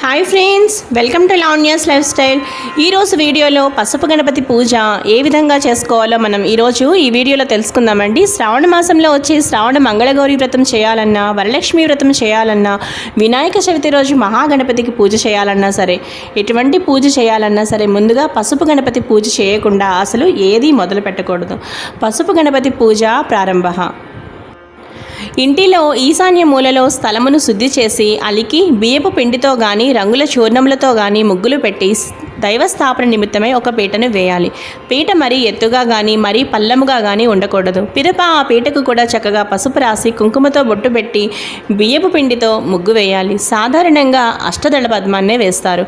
Hi friends, welcome to Lavanya's life style. ఈరోజు వీడియోలో పసుపు గణపతి పూజ ఏ విధంగా చేసుకోవాలో మనం ఈరోజు ఈ వీడియోలో తెలుసుకుందామండి. శ్రావణ మాసంలో వచ్చి శ్రావణ మంగళగౌరి వ్రతం చేయాలన్నా, వరలక్ష్మి వ్రతం చేయాలన్నా, వినాయక చవితి రోజు మహాగణపతికి పూజ చేయాలన్నా సరే, ఎటువంటి పూజ చేయాలన్నా సరే ముందుగా పసుపు గణపతి పూజ చేయకుండా అసలు ఏది మొదలు పెట్టకూడదు. పసుపు గణపతి పూజ ప్రారంభ. ఇంటిలో ఈశాన్య మూలలో స్థలమును శుద్ధి చేసి అలికి బియ్యపు పిండితో కానీ రంగుల చూర్ణములతో కానీ ముగ్గులు పెట్టి దైవస్థాపన నిమిత్తమై ఒక పీటను వేయాలి. పీట మరీ ఎత్తుగా కానీ మరీ పల్లముగా కానీ ఉండకూడదు. పిదప ఆ పీటకు కూడా చక్కగా పసుపు రాసి కుంకుమతో బొట్టు పెట్టి బియ్యపు పిండితో ముగ్గు వేయాలి. సాధారణంగా అష్టదళ పద్మాన్నే వేస్తారు.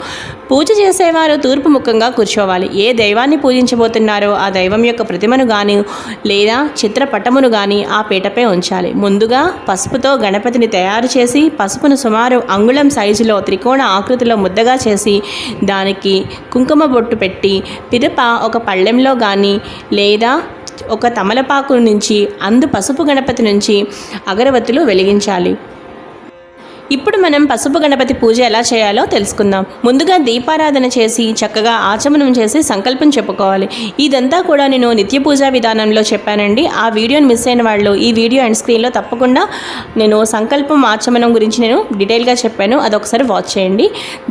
పూజ చేసేవారు తూర్పు ముఖంగా కూర్చోవాలి. ఏ దైవాన్ని పూజించబోతున్నారో ఆ దైవం యొక్క ప్రతిమను కానీ లేదా చిత్రపటమును కానీ ఆ పీటపై ఉంచాలి. ముందుగా పసుపుతో గణపతిని తయారు చేసి పసుపును సుమారు అంగుళం సైజులో త్రికోణ ఆకృతిలో ముద్దగా చేసి దానికి కుంకుమ బొట్టు పెట్టి పిదప ఒక పళ్ళెంలో కానీ లేదా ఒక తమలపాకు నుంచి అందు పసుపు గణపతి నుంచి అగరవత్తులు వెలిగించాలి. ఇప్పుడు మనం పసుపు గణపతి పూజ ఎలా చేయాలో తెలుసుకుందాం. ముందుగా దీపారాధన చేసి చక్కగా ఆచమనం చేసి సంకల్పం చెప్పుకోవాలి. ఇదంతా కూడా నేను నిత్య పూజా విధానంలో చెప్పానండి. ఆ వీడియోని మిస్ అయిన వాళ్ళు ఈ వీడియో అండ్ స్క్రీన్లో తప్పకుండా నేను సంకల్పం ఆచమనం గురించి నేను డీటెయిల్గా చెప్పాను, అదొకసారి వాచ్ చేయండి.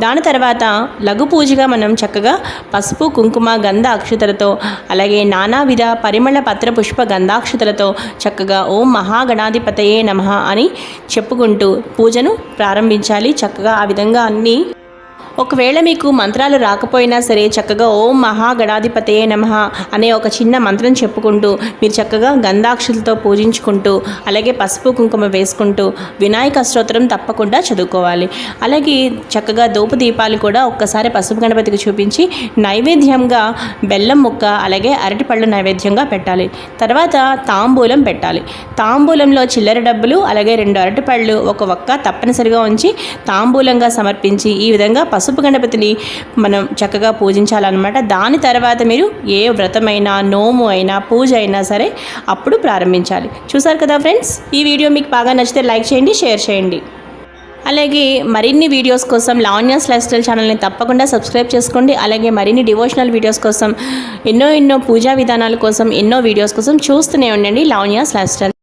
దాని తర్వాత లఘు పూజగా మనం చక్కగా పసుపు కుంకుమ గంధ అక్షతలతో అలాగే నానావిధ పరిమళ పత్ర పుష్ప గంధాక్షతలతో చక్కగా ఓం మహాగణాధిపతయే నమః అని చెప్పుకుంటూ పూజను ప్రారంభించాలి. చక్కగా ఆ విధంగా అన్నీ, ఒకవేళ మీకు మంత్రాలు రాకపోయినా సరే చక్కగా ఓం మహాగణాధిపతయే నమః అనే ఒక చిన్న మంత్రం చెప్పుకుంటూ మీరు చక్కగా గంధాక్షలతో పూజించుకుంటూ అలాగే పసుపు కుంకుమ వేసుకుంటూ వినాయక స్తోత్రం తప్పకుండా చదువుకోవాలి. అలాగే చక్కగా ధూప దీపాలు కూడా ఒక్కసారి పసుపు గణపతికి చూపించి నైవేద్యంగా బెల్లం ముక్క అలాగే అరటిపళ్ళు నైవేద్యంగా పెట్టాలి. తర్వాత తాంబూలం పెట్టాలి. తాంబూలంలో చిల్లర డబ్బులు అలాగే 2 అరటిపళ్ళు ఒక వక్క తప్పనిసరిగా ఉంచి తాంబూలంగా సమర్పించి ఈ విధంగా పసుపు గణపతిని మనం చక్కగా పూజించాలన్నమాట. దాని తర్వాత మీరు ఏ వ్రతమైనా నోము అయినా పూజ అయినా సరే అప్పుడు ప్రారంభించాలి. చూసారు కదా ఫ్రెండ్స్, ఈ వీడియో మీకు బాగా నచ్చితే లైక్ చేయండి, షేర్ చేయండి. అలాగే మరిన్ని వీడియోస్ కోసం లావణ్యాస్ లైఫ్ స్టైల్ ఛానల్ని తప్పకుండా సబ్స్క్రైబ్ చేసుకోండి. అలాగే మరిన్ని డివోషనల్ వీడియోస్ కోసం ఎన్నో పూజా విధానాల కోసం ఎన్నో వీడియోస్ కోసం చూస్తూనే ఉండండి లావణ్యాస్ లైఫ్ స్టైల్.